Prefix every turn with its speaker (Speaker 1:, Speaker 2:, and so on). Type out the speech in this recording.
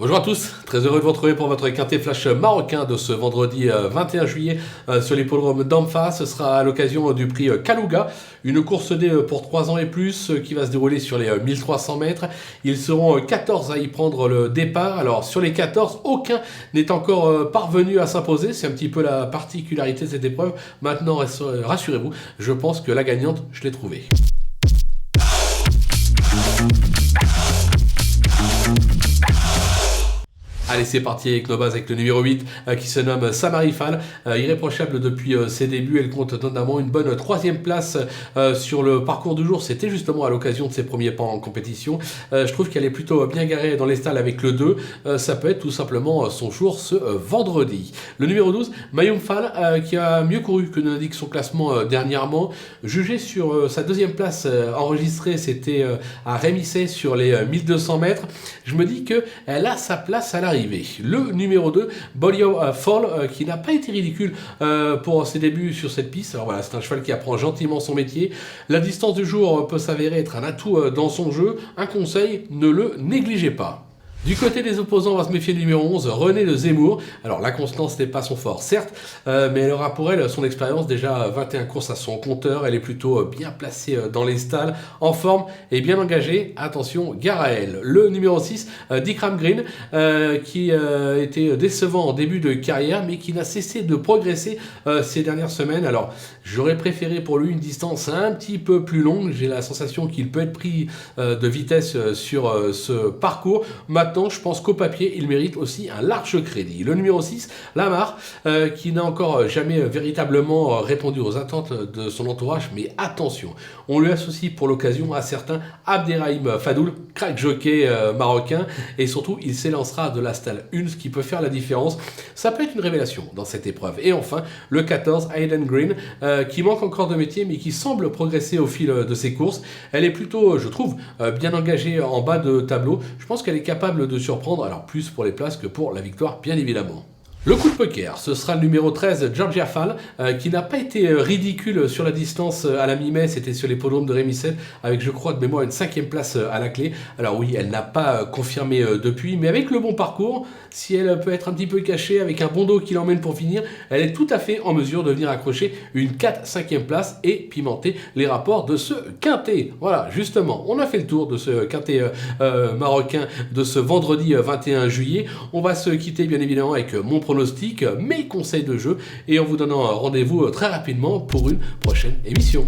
Speaker 1: Bonjour à tous, très heureux de vous retrouver pour votre quintet flash marocain de ce vendredi 21 juillet sur l'hippodrome d'Anfa. Ce sera à l'occasion du prix Kalouga, une course D pour 3 ans et plus qui va se dérouler sur les 1300 mètres. Ils seront 14 à y prendre le départ. Alors sur les 14, aucun n'est encore parvenu à s'imposer. C'est un petit peu la particularité de cette épreuve. Maintenant, rassurez-vous, je pense que la gagnante, je l'ai trouvée. Allez, c'est parti avec nos bases avec le numéro 8 qui se nomme Samarifal. Irréprochable depuis ses débuts, elle compte notamment une bonne 3e place sur le parcours du jour. C'était justement à l'occasion de ses premiers pas en compétition. Je trouve qu'elle est plutôt bien garée dans les stalles avec le 2. Ça peut être tout simplement son jour ce vendredi. Le numéro 12, Mayumfal, qui a mieux couru que ne l'indique son classement dernièrement. Jugé sur sa 2e place enregistrée, c'était à Rémisset sur les 1200 mètres. Je me dis qu'elle a sa place à l'arrivée. Le numéro 2, Bolio Fall, qui n'a pas été ridicule pour ses débuts sur cette piste. Alors voilà, c'est un cheval qui apprend gentiment son métier. La distance du jour peut s'avérer être un atout dans son jeu. Un conseil, ne le négligez pas. Du côté des opposants, on va se méfier du numéro 11, René de Zemmour. Alors la constance n'est pas son fort, certes, mais elle aura pour elle son expérience, déjà 21 courses à son compteur. Elle est plutôt bien placée dans les stalles, en forme et bien engagée. Attention, gare à elle. Le numéro 6, Dikram Green, qui était décevant en début de carrière, mais qui n'a cessé de progresser ces dernières semaines. Alors j'aurais préféré pour lui une distance un petit peu plus longue. J'ai la sensation qu'il peut être pris de vitesse sur ce parcours. Maintenant, je pense qu'au papier, il mérite aussi un large crédit. Le numéro 6, Lamar, qui n'a encore jamais véritablement répondu aux attentes de son entourage, mais attention, on lui associe pour l'occasion à certains Abderrahim Fadoul, crack jockey marocain, et surtout, il s'élancera de la stalle 1, ce qui peut faire la différence. Ça peut être une révélation dans cette épreuve. Et enfin, le 14, Hayden Green, qui manque encore de métier, mais qui semble progresser au fil de ses courses. Elle est plutôt, je trouve, bien engagée en bas de tableau. Je pense qu'elle est capable de surprendre, alors plus pour les places que pour la victoire, bien évidemment. Le coup de poker, ce sera le numéro 13, Georgia Fall, qui n'a pas été ridicule sur la distance à la mi-mai. C'était sur l'hippodrome de Rémisset, avec, je crois, de mémoire, une 5e place à la clé. Alors oui, elle n'a pas confirmé depuis, mais avec le bon parcours, si elle peut être un petit peu cachée, avec un bon dos qui l'emmène pour finir, elle est tout à fait en mesure de venir accrocher une 4-5e place et pimenter les rapports de ce quintet. Voilà, justement, on a fait le tour de ce quintet marocain de ce vendredi 21 juillet. On va se quitter, bien évidemment, avec mon pronostic, mes conseils de jeu, et en vous donnant rendez-vous très rapidement pour une prochaine émission.